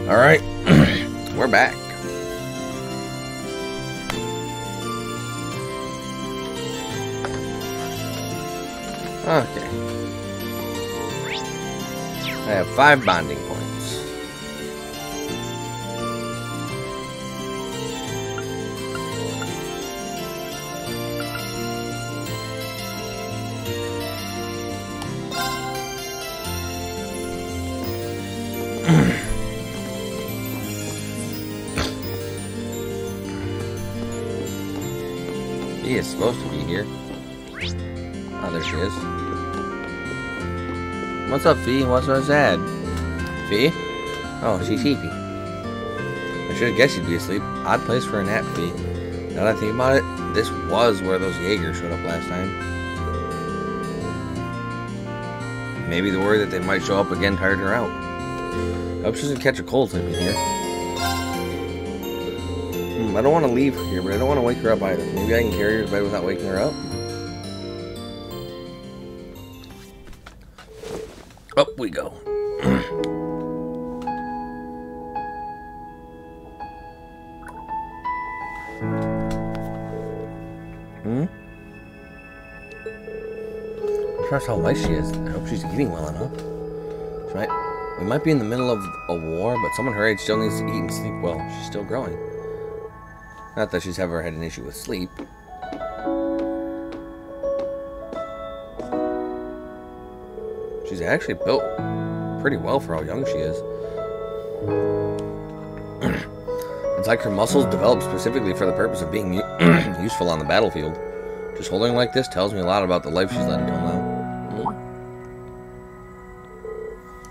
Alright, we're back. Okay. I have 5 bonding points. He is supposed to be here. Oh, there she is. What's up, Fee? What's so sad? Fee? Oh, she's sleepy. I should have guessed she'd be asleep. Odd place for a nap, Fee. Now that I think about it, this was where those Jaegers showed up last time. Maybe the worry that they might show up again tired her out. I hope she doesn't catch a cold sleeping here. I don't want to leave her here, but I don't want to wake her up either. Maybe I can carry her to bed without waking her up. Up we go. I'm sure how nice she is. I hope she's eating well enough. We might be in the middle of a war, but someone her age still needs to eat and sleep well. She's still growing. Not that she's ever had an issue with sleep. She's actually built pretty well for how young she is. It's like her muscles developed specifically for the purpose of being useful on the battlefield. Just holding like this tells me a lot about the life she's led until now.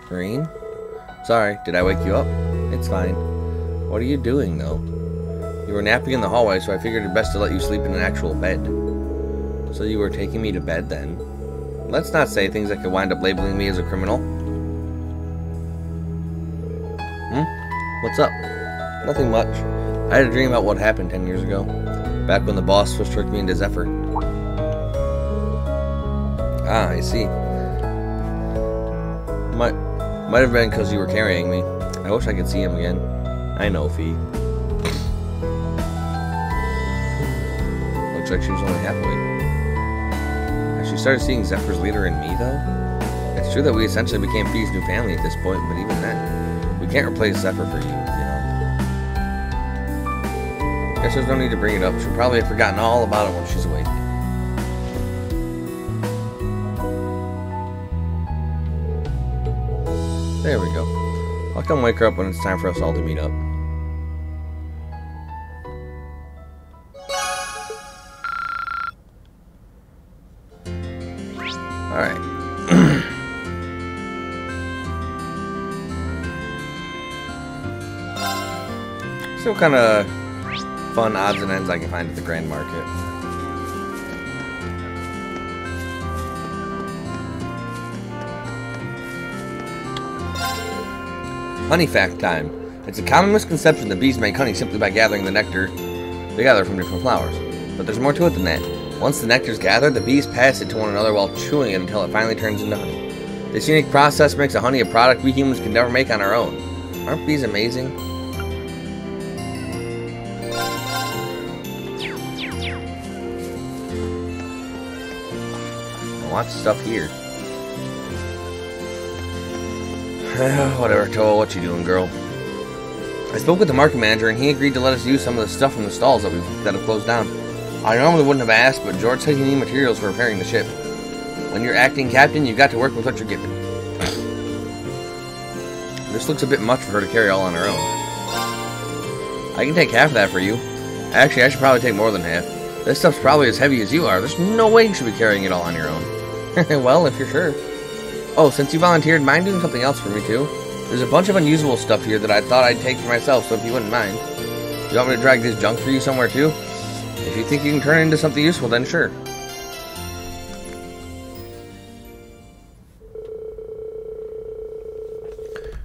Green? Sorry, did I wake you up? It's fine. What are you doing, though? You were napping in the hallway, so I figured it best to let you sleep in an actual bed. So you were taking me to bed, then? Let's not say things that could wind up labeling me as a criminal. What's up? Nothing much. I had a dream about what happened 10 years ago. Back when the boss first tricked me into Zephyr. Ah, I see. Might have been because you were carrying me. I wish I could see him again. I know, Fee. Looks like she was only halfway. Has she started seeing Zephyr's leader in me, though? It's true that we essentially became Fee's new family at this point, but even then, we can't replace Zephyr for you, know. Guess there's no need to bring it up. She'll probably have forgotten all about it when she's awake. There we go. I'll come wake her up when it's time for us all to meet up. Alright. See what kind of fun odds and ends I can find at the Grand Market. Honey fact time. It's a common misconception that bees make honey simply by gathering the nectar they gather from different flowers. But there's more to it than that. Once the nectar is gathered, the bees pass it to one another while chewing it until it finally turns into honey. This unique process makes a honey a product we humans can never make on our own. Aren't bees amazing? Lots of stuff here. Whatever, Toa, what you doing, girl? I spoke with the market manager, and he agreed to let us use some of the stuff from the stalls that have closed down. I normally wouldn't have asked, but George said you need materials for repairing the ship. When you're acting captain, you've got to work with what you're given. This looks a bit much for her to carry all on her own. I can take half of that for you. Actually, I should probably take more than half. This stuff's probably as heavy as you are. There's no way you should be carrying it all on your own. Well, if you're sure. Oh, since you volunteered, mind doing something else for me, too? There's a bunch of unusable stuff here that I thought I'd take for myself, so if you wouldn't mind. You want me to drag this junk for you somewhere, too? If you think you can turn it into something useful, then sure.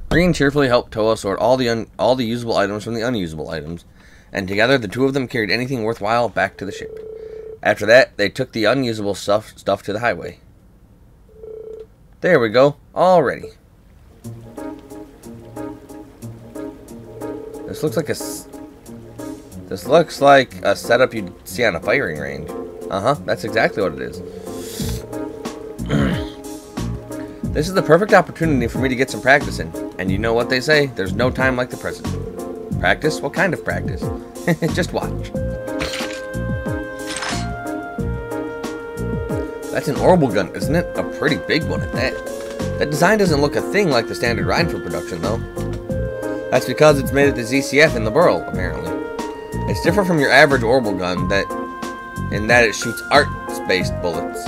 Green cheerfully helped Toa sort all the usable items from the unusable items, and together the two of them carried anything worthwhile back to the ship. After that, they took the unusable stuff to the highway. There we go, all ready. This looks like this looks like a setup you'd see on a firing range. That's exactly what it is. This is the perfect opportunity for me to get some practice in. And you know what they say, there's no time like the present. Practice? What kind of practice? Just watch. That's an orbital gun, isn't it? A pretty big one at that. That design doesn't look a thing like the standard Rhineford production, though. That's because it's made at the ZCF in the Burl, apparently. It's different from your average orbital gun in that it shoots arc-based bullets.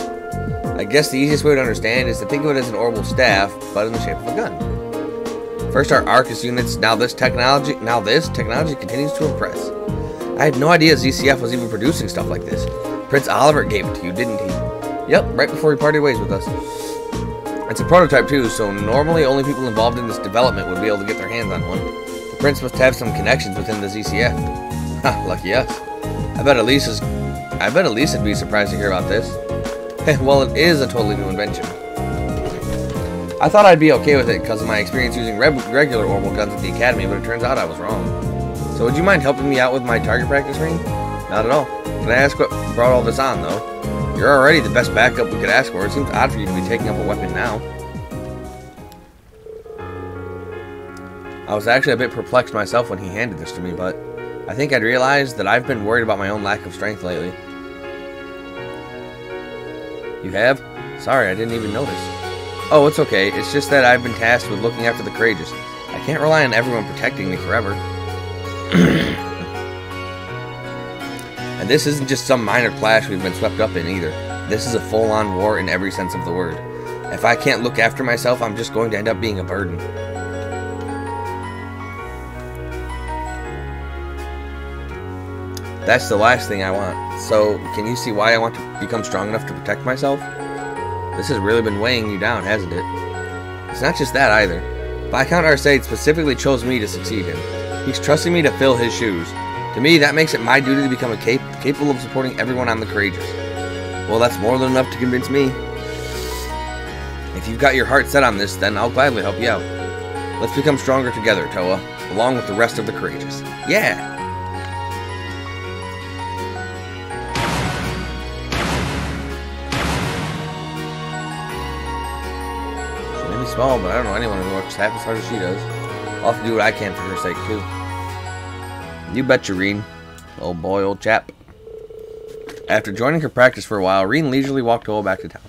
I guess the easiest way to understand is to think of it as an orbital staff, but in the shape of a gun. First our Arcus units, now this technology continues to impress. I had no idea ZCF was even producing stuff like this. Prince Oliver gave it to you, didn't he? Yep, right before he parted ways with us. It's a prototype too, so normally only people involved in this development would be able to get their hands on one. The Prince must have some connections within the ZCF. Ha, lucky us. I bet Elise'd be surprised to hear about this. Well, it is a totally new invention. I thought I'd be okay with it because of my experience using regular orbital guns at the academy, but it turns out I was wrong. So would you mind helping me out with my target practice ring? Not at all. Can I ask what brought all this on, though? You're already the best backup we could ask for. It seems odd for you to be taking up a weapon now. I was actually a bit perplexed myself when he handed this to me, but I think I'd realized that I've been worried about my own lack of strength lately. You have? Sorry, I didn't even notice. Oh, it's okay. It's just that I've been tasked with looking after the courageous. I can't rely on everyone protecting me forever. And this isn't just some minor clash we've been swept up in either. This is a full-on war in every sense of the word. If I can't look after myself, I'm just going to end up being a burden. That's the last thing I want. So, can you see why I want to become strong enough to protect myself? This has really been weighing you down, hasn't it? It's not just that either. Viscount Arcade specifically chose me to succeed him. He's trusting me to fill his shoes. To me, that makes it my duty to become capable of supporting everyone on the Courageous. Well, that's more than enough to convince me. If you've got your heart set on this, then I'll gladly help you out. Let's become stronger together, Toa, along with the rest of the Courageous. Yeah! She may be small, but I don't know anyone who works half as hard as she does. I'll have to do what I can for her sake, too. You betcha, Reen. Old boy, old chap. After joining her practice for a while, Reen leisurely walked Toa back to town.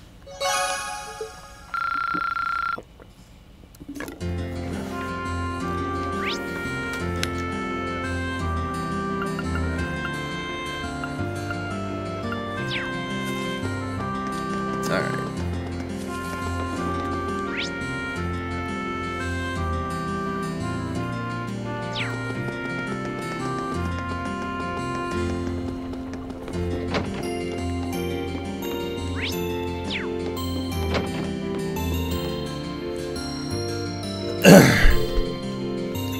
Alright.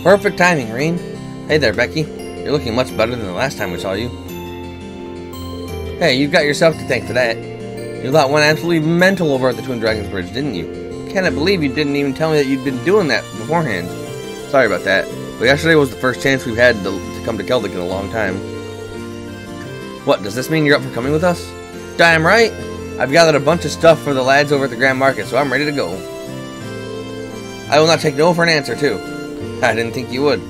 Perfect timing, Reen. Hey there, Becky. You're looking much better than the last time we saw you. Hey, you've got yourself to thank for that. Your lot went absolutely mental over at the Twin Dragons Bridge, didn't you? Cannot believe you didn't even tell me that you'd been doing that beforehand. Sorry about that, but yesterday was the first chance we've had to come to Celtic in a long time. What, does this mean you're up for coming with us? Damn right! I've gathered a bunch of stuff for the lads over at the Grand Market, so I'm ready to go. I will not take no for an answer, too. I didn't think you would.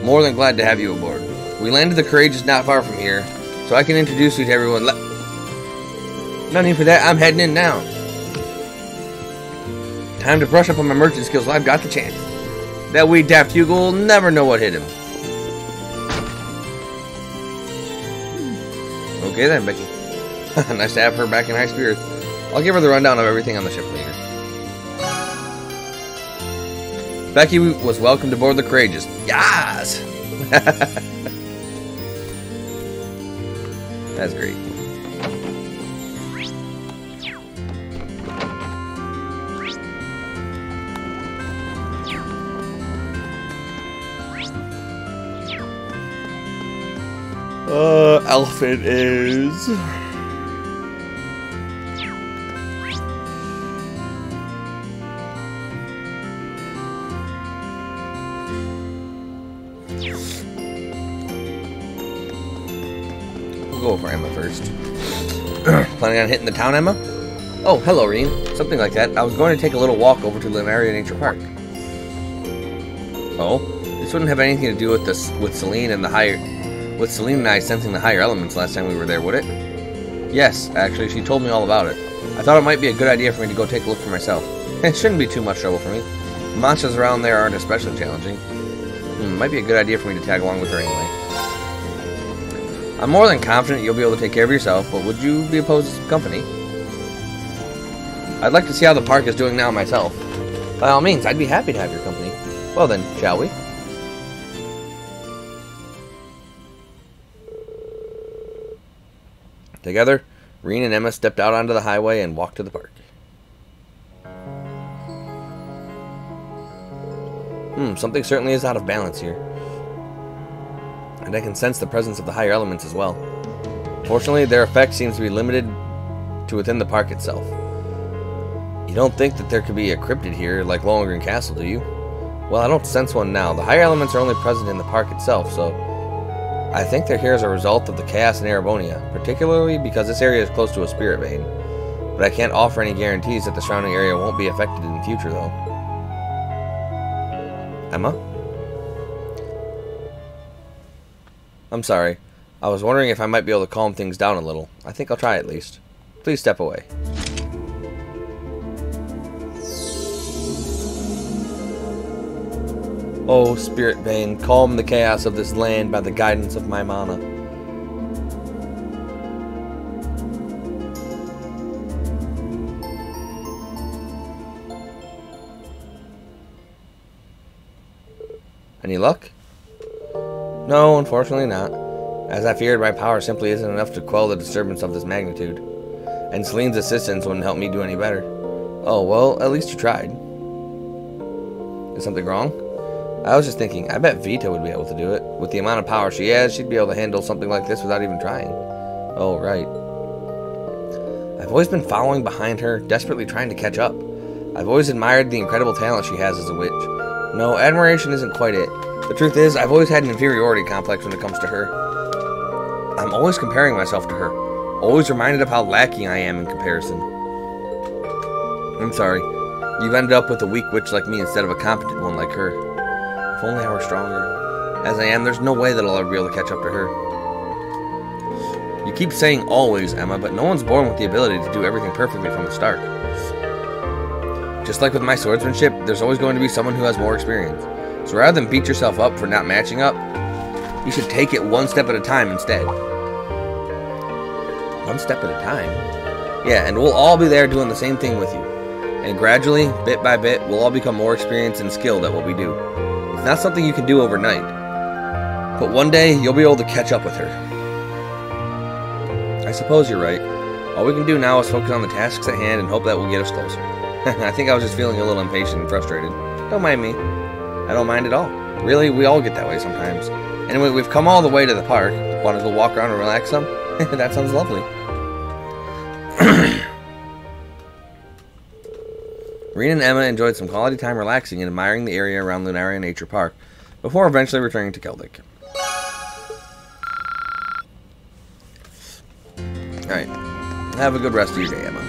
More than glad to have you aboard. We landed the Courageous not far from here, so I can introduce you to everyone. No need for that, I'm heading in now. Time to brush up on my merchant skills while I've got the chance. That wee daft Hugo will never know what hit him. Okay then, Becky. Nice to have her back in high spirits. I'll give her the rundown of everything on the ship later. Becky was welcomed aboard the Courageous. Yas! That's great. Elephant is... go for Emma first. Planning on hitting the town, Emma? Oh, hello, Reen. Something like that. I was going to take a little walk over to Lunaria Nature Park. Oh? This wouldn't have anything to do with this, with Celine and I sensing the higher elements last time we were there, would it? Yes, actually, she told me all about it. I thought it might be a good idea for me to go take a look for myself. It shouldn't be too much trouble for me. The monsters around there aren't especially challenging. Might be a good idea for me to tag along with her anyway. I'm more than confident you'll be able to take care of yourself, but would you be opposed to some company? I'd like to see how the park is doing now myself. By all means, I'd be happy to have your company. Well then, shall we? Together, Reen and Emma stepped out onto the highway and walked to the park. Something certainly is out of balance here. And I can sense the presence of the higher elements as well. Fortunately, their effect seems to be limited to within the park itself. You don't think that there could be a cryptid here like Lohengrin Castle, do you? Well, I don't sense one now. The higher elements are only present in the park itself, so I think they're here as a result of the chaos in Erebonia, particularly because this area is close to a spirit vein. But I can't offer any guarantees that the surrounding area won't be affected in the future, though. Emma? I'm sorry. I was wondering if I might be able to calm things down a little. I think I'll try at least. Please step away. Oh, Spirit Vein, calm the chaos of this land by the guidance of my mana. Any luck? No, unfortunately not. As I feared, my power simply isn't enough to quell the disturbance of this magnitude. And Celine's assistance wouldn't help me do any better. Oh, well, at least you tried. Is something wrong? I was just thinking, I bet Vita would be able to do it. With the amount of power she has, she'd be able to handle something like this without even trying. Oh, right. I've always been following behind her, desperately trying to catch up. I've always admired the incredible talent she has as a witch. No, admiration isn't quite it. The truth is, I've always had an inferiority complex when it comes to her. I'm always comparing myself to her. Always reminded of how lacking I am in comparison. I'm sorry. You've ended up with a weak witch like me instead of a competent one like her. If only I were stronger. As I am, there's no way that I'll ever be able to catch up to her. You keep saying always, Emma, but no one's born with the ability to do everything perfectly from the start. Just like with my swordsmanship, there's always going to be someone who has more experience. So rather than beat yourself up for not matching up, you should take it one step at a time instead. One step at a time? Yeah, and we'll all be there doing the same thing with you. And gradually, bit by bit, we'll all become more experienced and skilled at what we do. It's not something you can do overnight. But one day, you'll be able to catch up with her. I suppose you're right. All we can do now is focus on the tasks at hand and hope that will get us closer. I think I was just feeling a little impatient and frustrated. Don't mind me. I don't mind at all. Really, we all get that way sometimes. Anyway, we've come all the way to the park. Want to go walk around and relax some? That sounds lovely. Reen and Emma enjoyed some quality time relaxing and admiring the area around Lunaria Nature Park, before eventually returning to Keldic. Alright. Have a good rest of your day, Emma.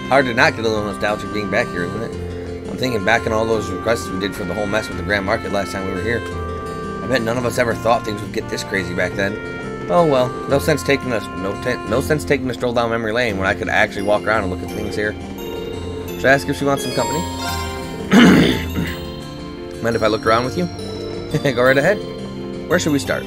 Hard to not get a little nostalgic being back here, isn't it? I'm thinking back on all those requests we did for the whole mess with the Grand Market last time we were here. I bet none of us ever thought things would get this crazy back then. Oh well, no sense taking a stroll down memory lane when I could actually walk around and look at things here. Should I ask if she wants some company? Mind if I look around with you? Go right ahead. Where should we start?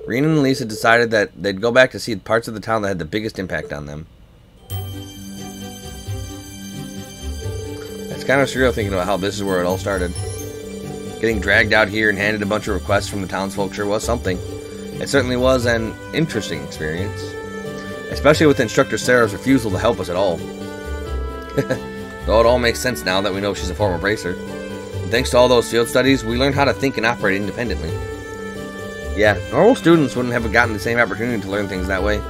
Reen and Lisa decided that they'd go back to see parts of the town that had the biggest impact on them. It's kind of surreal thinking about how this is where it all started. Getting dragged out here and handed a bunch of requests from the townsfolk sure was something. It certainly was an interesting experience. Especially with Instructor Sarah's refusal to help us at all. Though it all makes sense now that we know she's a former bracer. And thanks to all those field studies, we learned how to think and operate independently. Yeah, normal students wouldn't have gotten the same opportunity to learn things that way.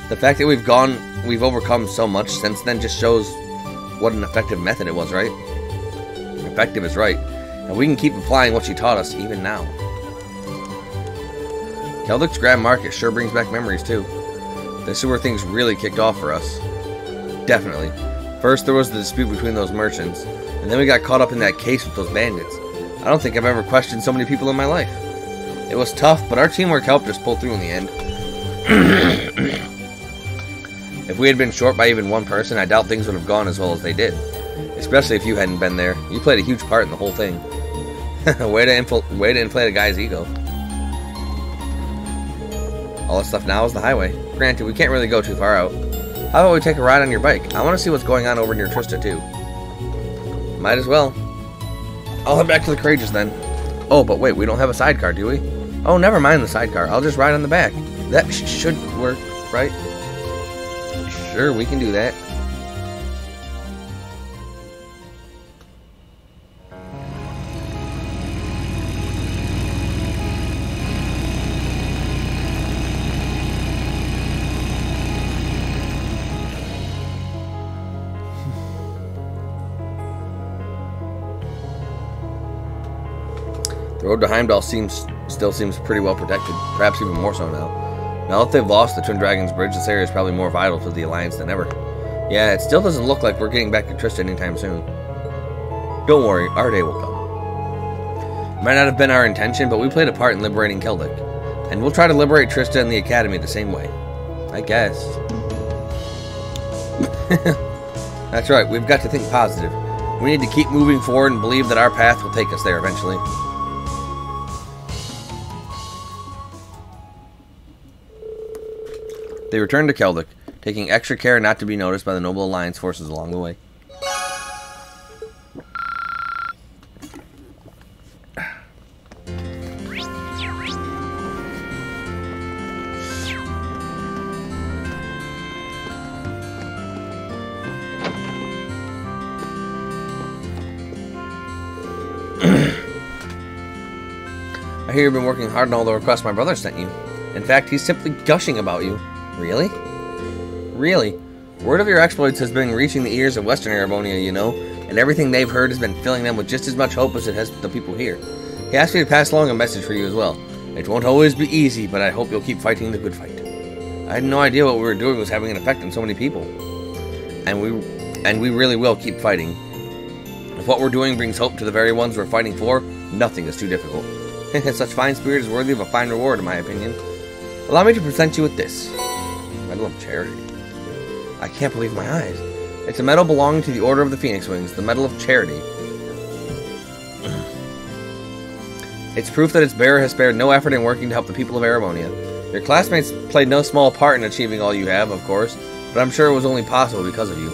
The fact that we've overcome so much since then just shows what an effective method it was, right? Effective is right. And we can keep applying what she taught us even now. Kelduk's Grand Market sure brings back memories too. This is where things really kicked off for us. Definitely. First there was the dispute between those merchants, and then we got caught up in that case with those bandits. I don't think I've ever questioned so many people in my life. It was tough, but our teamwork helped us pull through in the end. If we had been short by even one person, I doubt things would have gone as well as they did. Especially if you hadn't been there. You played a huge part in the whole thing. way to inflate a guy's ego. All this stuff now is the highway. Granted, we can't really go too far out. How about we take a ride on your bike? I want to see what's going on over near Trista too. Might as well. I'll head back to the Courageous then. Oh, but wait, we don't have a sidecar, do we? Oh, never mind the sidecar. I'll just ride on the back. That should work, right? Sure, we can do that. The road to Heimdall still seems pretty well protected, perhaps even more so now. Now that they've lost the Twin Dragons Bridge, this area is probably more vital to the Alliance than ever. Yeah, it still doesn't look like we're getting back to Trista anytime soon. Don't worry, our day will come. It might not have been our intention, but we played a part in liberating Kelduk. And we'll try to liberate Trista and the Academy the same way. I guess. That's right, we've got to think positive. We need to keep moving forward and believe that our path will take us there eventually. They returned to Kelduk, taking extra care not to be noticed by the Noble Alliance forces along the way. I hear you've been working hard on all the requests my brother sent you. In fact, he's simply gushing about you. Really? Really? Word of your exploits has been reaching the ears of Western Erebonia, you know, and everything they've heard has been filling them with just as much hope as it has the people here. He asked me to pass along a message for you as well. It won't always be easy, but I hope you'll keep fighting the good fight. I had no idea what we were doing was having an effect on so many people. And we really will keep fighting. If what we're doing brings hope to the very ones we're fighting for, nothing is too difficult. Such fine spirit is worthy of a fine reward, in my opinion. Allow me to present you with this. Medal of Charity. I can't believe my eyes. It's a medal belonging to the Order of the Phoenix Wings, the Medal of Charity. It's proof that its bearer has spared no effort in working to help the people of Erebonia. Your classmates played no small part in achieving all you have, of course, but I'm sure it was only possible because of you.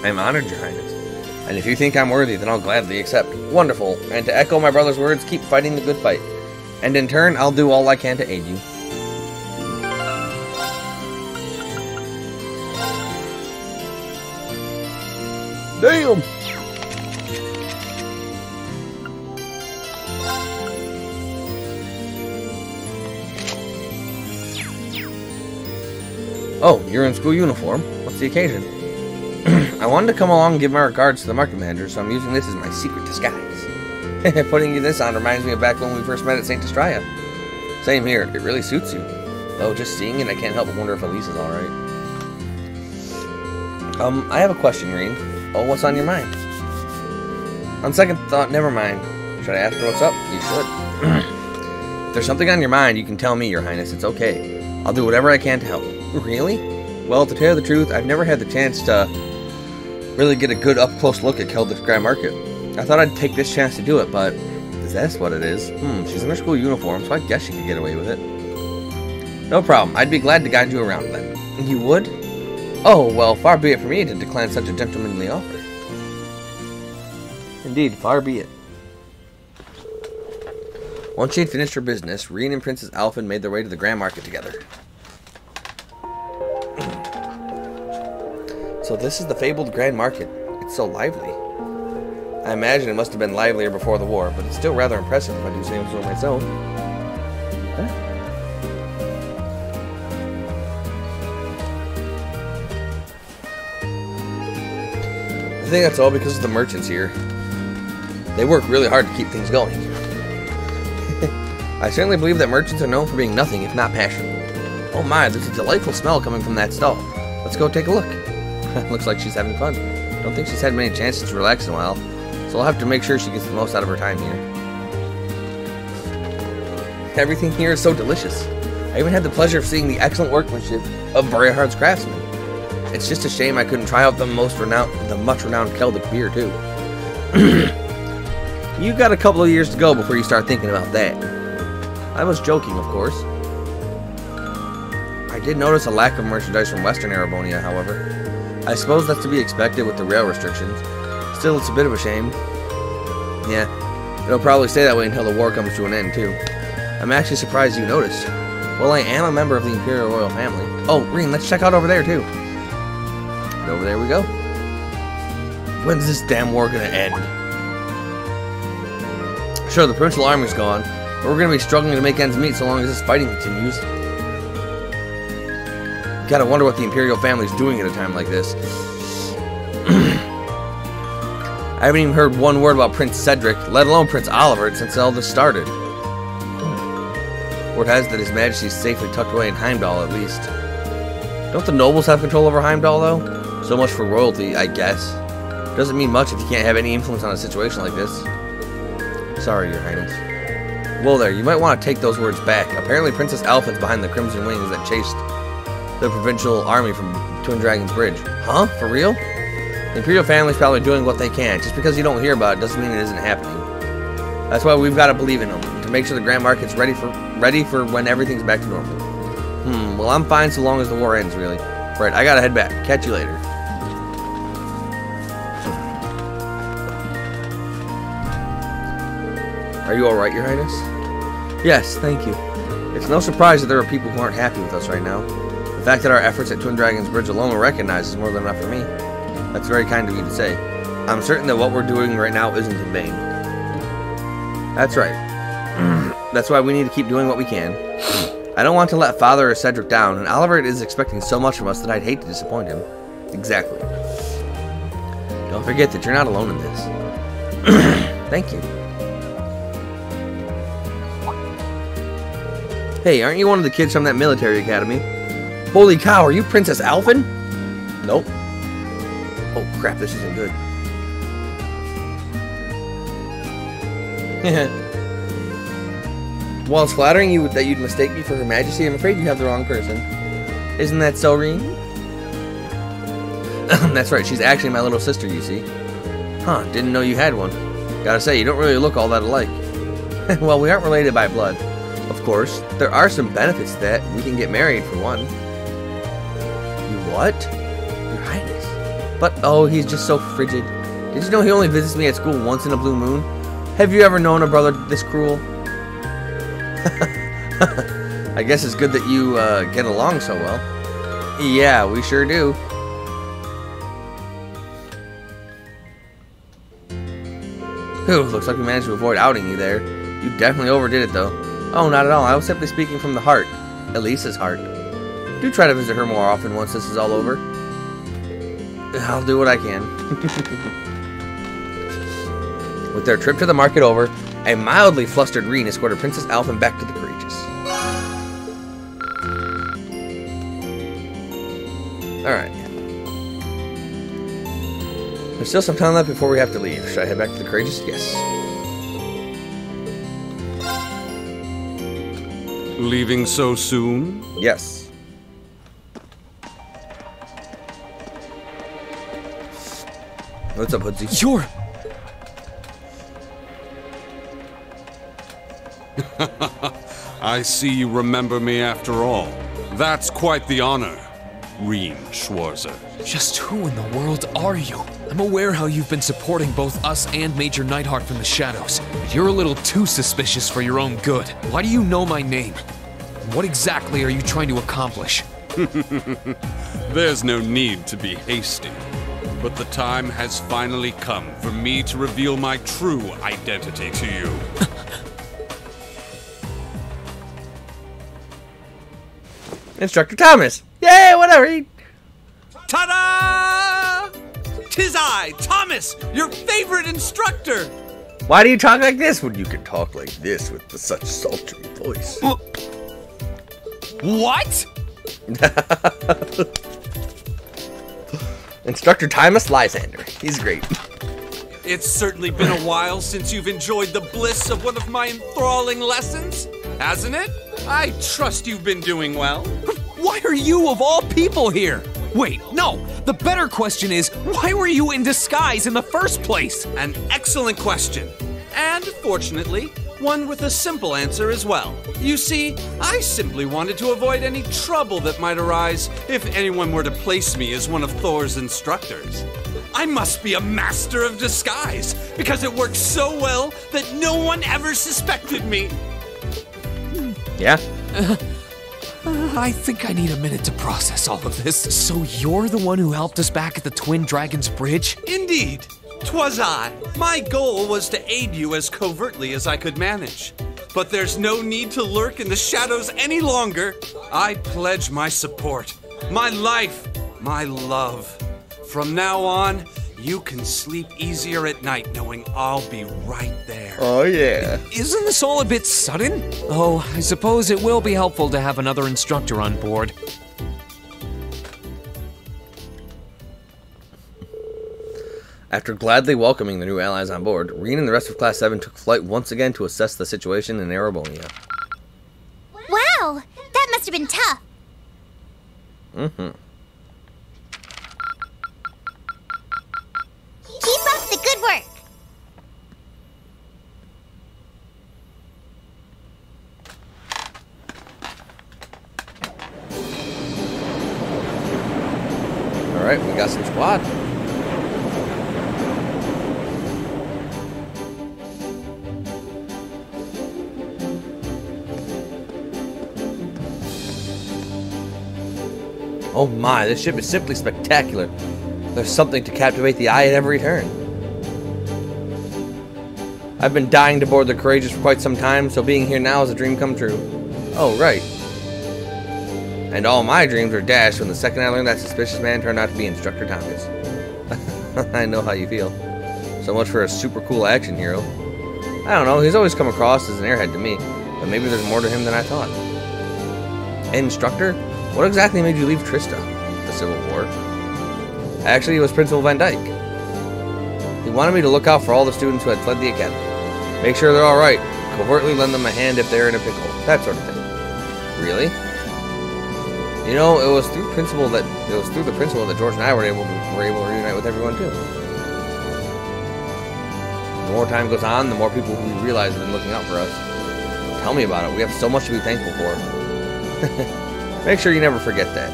I am honored, Your Highness. And if you think I'm worthy, then I'll gladly accept. Wonderful. And to echo my brother's words, keep fighting the good fight. And in turn, I'll do all I can to aid you. Damn! Oh, you're in school uniform. What's the occasion? I wanted to come along and give my regards to the market manager, so I'm using this as my secret disguise. Putting this on reminds me of back when we first met at St. Estrella. Same here. It really suits you. Though just seeing it, I can't help but wonder if Elise is alright. I have a question, Reen. Oh, what's on your mind? On second thought, never mind. Should I ask her what's up? You should. If there's something on your mind, you can tell me, Your Highness. It's okay. I'll do whatever I can to help. Really? Well, to tell you the truth, I've never had the chance to really get a good up-close look at Kelduk's Grand Market. I thought I'd take this chance to do it, but is that what it is? She's in her school uniform, so I guess she could get away with it. No problem. I'd be glad to guide you around then. You would? Oh, well, far be it from me to decline such a gentlemanly offer. Indeed, far be it. Once she had finished her business, Reen and Princess Alphen made their way to the Grand Market together. So this is the fabled Grand Market. It's so lively. I imagine it must have been livelier before the war, but it's still rather impressive if I do say so myself. Huh? think that's all because of the merchants here. They work really hard to keep things going. I certainly believe that merchants are known for being nothing if not passionate. Oh my, there's a delightful smell coming from that stall. Let's go take a look. Looks like she's having fun. Don't think she's had many chances to relax in a while, so I'll have to make sure she gets the most out of her time here. Everything here is so delicious. I even had the pleasure of seeing the excellent workmanship of Briarheart's craftsmen. It's just a shame I couldn't try out the much renowned Celtic beer too. You've got a couple of years to go before you start thinking about that. I was joking, of course. I did notice a lack of merchandise from Western Erebonia, however. I suppose that's to be expected with the rail restrictions. Still, it's a bit of a shame. Yeah, it'll probably stay that way until the war comes to an end, too. I'm actually surprised you noticed. Well, I am a member of the Imperial Royal Family. Oh, Reen, let's check out over there, too. And over there we go. When's this damn war gonna end? Sure, the Provincial Army's gone, but we're gonna be struggling to make ends meet so long as this fighting continues. Gotta wonder what the Imperial family's doing at a time like this. I haven't even heard one word about Prince Cedric, let alone Prince Oliver, since all this started. Word has that His Majesty's safely tucked away in Heimdall, at least. Don't the nobles have control over Heimdall, though? So much for royalty, I guess. Doesn't mean much if you can't have any influence on a situation like this. Sorry, Your Highness. Whoa there, you might want to take those words back. Apparently Princess Alpha's behind the Crimson Wings that chased the provincial army from Twin Dragons Bridge. Huh? For real? The Imperial family's probably doing what they can. Just because you don't hear about it doesn't mean it isn't happening. That's why we've got to believe in them, to make sure the Grand Market's ready for when everything's back to normal. Well, I'm fine so long as the war ends, really. Right, I gotta head back. Catch you later. Are you alright, Your Highness? Yes, thank you. It's no surprise that there are people who aren't happy with us right now. The fact that our efforts at Twin Dragons Bridge alone were recognized is more than enough for me. That's very kind of you to say. I'm certain that what we're doing right now isn't in vain. That's right. That's why we need to keep doing what we can. I don't want to let Father or Cedric down, and Oliver is expecting so much from us that I'd hate to disappoint him. Exactly. Don't forget that you're not alone in this. Thank you. Hey, aren't you one of the kids from that military academy? Holy cow, are you Princess Alphen? Nope. Oh crap, this isn't good. While it's flattering you that you'd mistake me for Her Majesty, I'm afraid you have the wrong person. Isn't that so, Reen? That's right, she's actually my little sister, you see. Huh, didn't know you had one. Gotta say, you don't really look all that alike. Well, we aren't related by blood. Of course, there are some benefits to that. We can get married, for one. You what? Your Highness. But, oh, he's just so frigid. Did you know he only visits me at school once in a blue moon? Have you ever known a brother this cruel? I guess it's good that you get along so well. Yeah, we sure do. Whew, looks like we managed to avoid outing you there. You definitely overdid it, though. Oh, not at all. I was simply speaking from the heart. Elisa's heart. Do try to visit her more often once this is all over. I'll do what I can. With their trip to the market over, a mildly flustered Reen escorted Princess Alphen back to the Courageous. Alright. There's still some time left before we have to leave. Should I head back to the Courageous? Yes. Leaving so soon? Yes. What's up, Hoodsy? You're... I see you remember me after all. That's quite the honor, Reen Schwarzer. Just who in the world are you? I'm aware how you've been supporting both us and Major Neidhart from the shadows, but you're a little too suspicious for your own good. Why do you know my name? What exactly are you trying to accomplish? There's no need to be hasty, but the time has finally come for me to reveal my true identity to you. Instructor Thomas! Yay, whatever! Ta-da! 'Tis I, Thomas! Thomas, your favorite instructor! Why do you talk like this when you can talk like this with such sultry voice? What? Instructor Thomas Lysander. He's great. It's certainly been a while since you've enjoyed the bliss of one of my enthralling lessons, hasn't it? I trust you've been doing well. Why are you of all people here? Wait, no. The better question is, why were you in disguise in the first place? An excellent question. And fortunately, one with a simple answer as well. You see, I simply wanted to avoid any trouble that might arise if anyone were to place me as one of Thor's instructors. I must be a master of disguise, because it works so well that no one ever suspected me. Yeah? I think I need a minute to process all of this. So you're the one who helped us back at the Twin Dragons Bridge? Indeed, 'twas I. My goal was to aid you as covertly as I could manage. But there's no need to lurk in the shadows any longer. I pledge my support, my life, my love. From now on, you can sleep easier at night knowing I'll be right there. Oh, yeah. Isn't this all a bit sudden? Oh, I suppose it will be helpful to have another instructor on board. After gladly welcoming the new allies on board, Rean and the rest of Class 7 took flight once again to assess the situation in Erebonia. Wow, that must have been tough. Mm-hmm. Keep up the good work. Alright, we got some squad. Oh my, this ship is simply spectacular. There's something to captivate the eye at every turn. I've been dying to board the Courageous for quite some time, so being here now is a dream come true. Oh, right. And all my dreams were dashed when the second I learned that suspicious man turned out to be Instructor Thomas. I know how you feel. So much for a super cool action hero. I don't know, he's always come across as an airhead to me, but maybe there's more to him than I thought. Instructor? What exactly made you leave Trista? The Civil War? Actually, it was Principal Van Dyke. He wanted me to look out for all the students who had fled the academy. Make sure they're alright. Covertly lend them a hand if they're in a pickle. That sort of thing. Really? You know, it was through the principal that George and I were able to reunite with everyone too. The more time goes on, the more people who we realize have been looking out for us. Tell me about it. We have so much to be thankful for. Make sure you never forget that.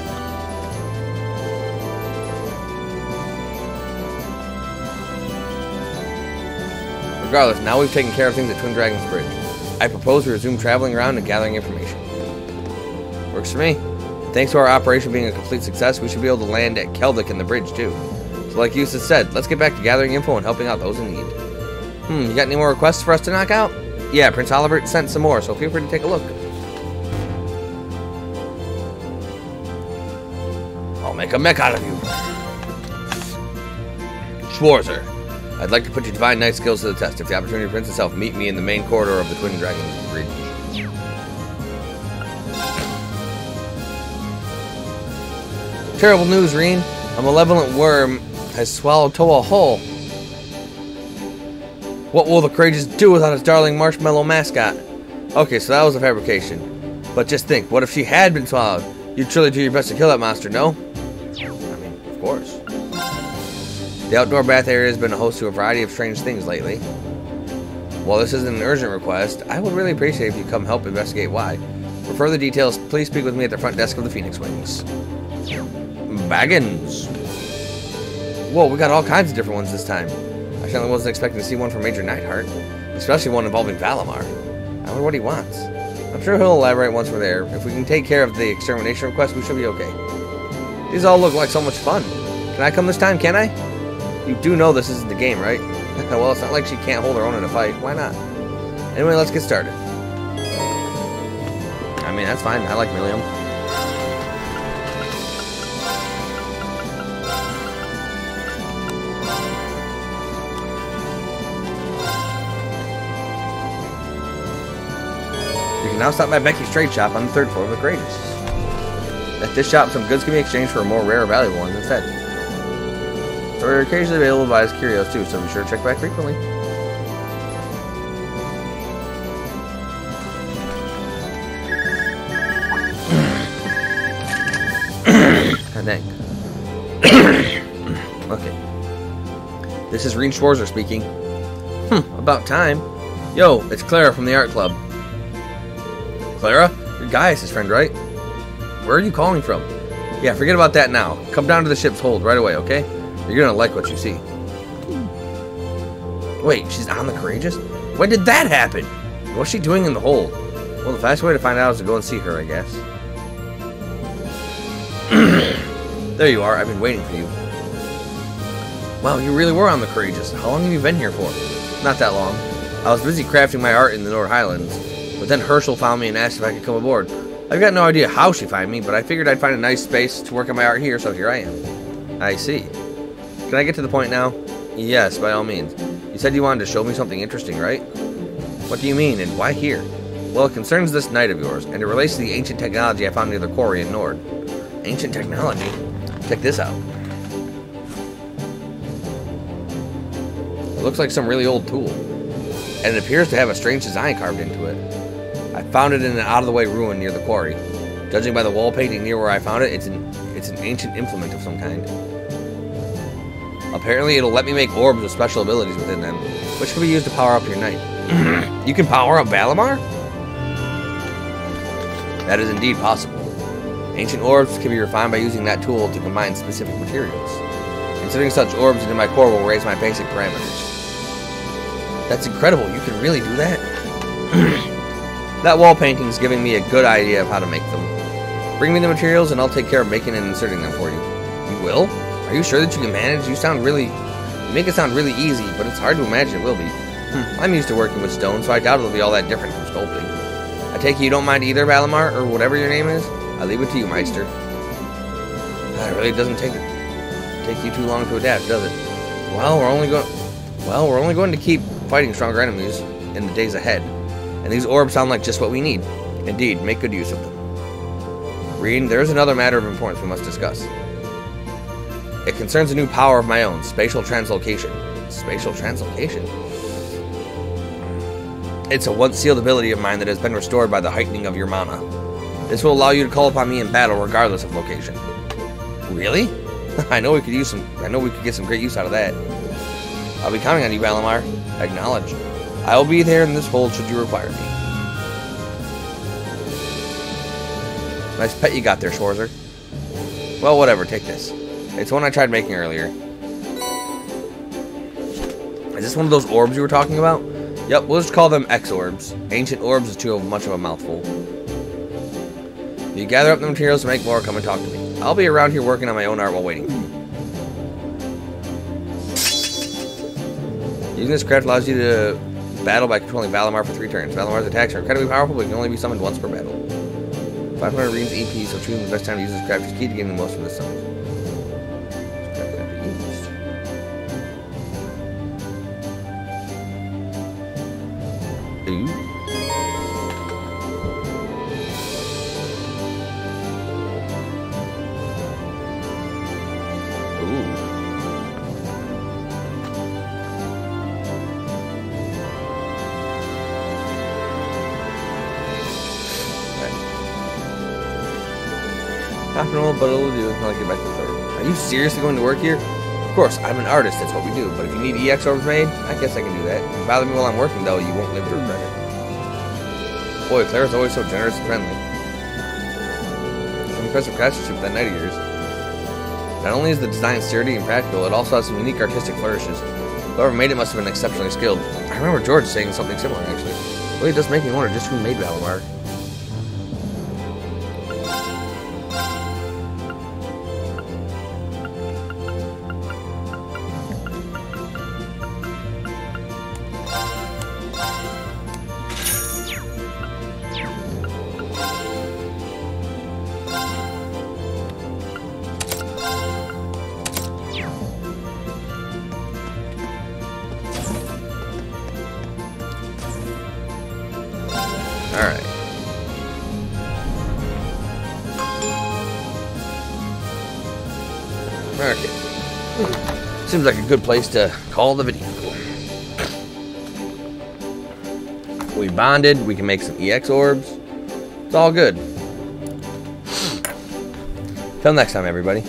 Regardless, now we've taken care of things at Twin Dragons Bridge. I propose we resume traveling around and gathering information. Works for me. Thanks to our operation being a complete success, we should be able to land at Keldic in the bridge too. So like Eustace said, let's get back to gathering info and helping out those in need. You got any more requests for us to knock out? Yeah, Prince Olivert sent some more, so feel free to take a look. I'll make a mech out of you. Schwarzer, I'd like to put your Divine Knight skills to the test. If the opportunity presents itself, meet me in the main corridor of the Twin Dragons Bridge. Terrible news, Rean. A malevolent worm has swallowed Toa whole. What will the Courageous do without its darling marshmallow mascot? Okay, so that was a fabrication. But just think, what if she had been swallowed? You'd surely do your best to kill that monster, no? I mean, of course. The outdoor bath area has been a host to a variety of strange things lately. While this isn't an urgent request, I would really appreciate if you come help investigate why. For further details, please speak with me at the front desk of the Phoenix Wings. Baggins. Whoa, we got all kinds of different ones this time. I certainly wasn't expecting to see one from Major Neidhart, especially one involving Valimar. I wonder what he wants. I'm sure he'll elaborate once we're there. If we can take care of the extermination request, we should be okay. These all look like so much fun. Can I come this time, can I? You do know this isn't the game, right? Well, it's not like she can't hold her own in a fight. Why not? Anyway, let's get started. I mean, that's fine. I like Millium. now stop by Becky's trade shop on the 3rd floor of the Courageous. At this shop, some goods can be exchanged for more rare or valuable ones instead. So they're occasionally available by as curios too, so be sure to check back frequently. God dang. Okay. This is Rean Schwarzer speaking. About time. Yo, it's Clara from the art club. Clara? You're Gaius' friend, right? Where are you calling from? Yeah, forget about that now. Come down to the ship's hold right away, okay? You're gonna like what you see. Wait, she's on the Courageous? When did that happen? What's she doing in the hold? Well, the fastest way to find out is to go and see her, I guess. There you are. I've been waiting for you. Wow, you really were on the Courageous. How long have you been here for? Not that long. I was busy crafting my art in the North Highlands, but then Herschel found me and asked if I could come aboard. I've got no idea how she found me, but I figured I'd find a nice space to work on my art here, so here I am. I see. Can I get to the point now? Yes, by all means. You said you wanted to show me something interesting, right? What do you mean, and why here? Well, it concerns this knight of yours, and it relates to the ancient technology I found near the quarry in Nord. Ancient technology? Check this out. It looks like some really old tool, and it appears to have a strange design carved into it. I found it in an out-of-the-way ruin near the quarry. Judging by the wall painting near where I found it, it's an ancient implement of some kind. Apparently, it'll let me make orbs with special abilities within them, which can be used to power up your knight. You can power up Valimar? That is indeed possible. Ancient orbs can be refined by using that tool to combine specific materials. Inserting such orbs into my core will raise my basic parameters. That's incredible, you can really do that? That wall painting is giving me a good idea of how to make them. Bring me the materials and I'll take care of making and inserting them for you. You will? Are you sure that you can manage? You make it sound really easy, but it's hard to imagine it will be. I'm used to working with stone, so I doubt it'll be all that different from sculpting. I take it you don't mind either, Valimar, or whatever your name is? I leave it to you, Meister. It really doesn't take you too long to adapt, does it? Well, we're only going to keep fighting stronger enemies in the days ahead, and these orbs sound like just what we need. Indeed, make good use of them. Rean, there is another matter of importance we must discuss. It concerns a new power of my own, spatial translocation. Spatial translocation? It's a once sealed ability of mine that has been restored by the heightening of your mana. This will allow you to call upon me in battle regardless of location. Really? I know we could get some great use out of that. I'll be counting on you, Valimar. Acknowledge. I will be there in this hold should you require me. Nice pet you got there, Schwarzer. Well, whatever, take this. It's one I tried making earlier. Is this one of those orbs you were talking about? Yep, we'll just call them X-orbs. Ancient orbs is too much of a mouthful. If you gather up the materials to make more, come and talk to me. I'll be around here working on my own art while waiting for you. Using this craft allows you to battle by controlling Valimar for 3 turns. Valimar's attacks are incredibly powerful, but can only be summoned once per battle. 500 Rean's EP, so choosing the best time to use this craft is key to getting the most from this summon. Optional, but it'll do until I get back to the third. Are you seriously going to work here? Of course, I'm an artist, that's what we do, but if you need EX orbs made, I guess I can do that. If you bother me while I'm working, though, you won't live to regret it. Boy, Clara's always so generous and friendly. Some impressive craftsmanship with that knight of yours. Not only is the design sturdy and practical, it also has some unique artistic flourishes. Whoever made it must have been exceptionally skilled. I remember George saying something similar, actually. Well, it does make me wonder just who made Valimar. Alright. Okay. Seems like a good place to call the video. We bonded. We can make some EX orbs. It's all good. Till next time, everybody.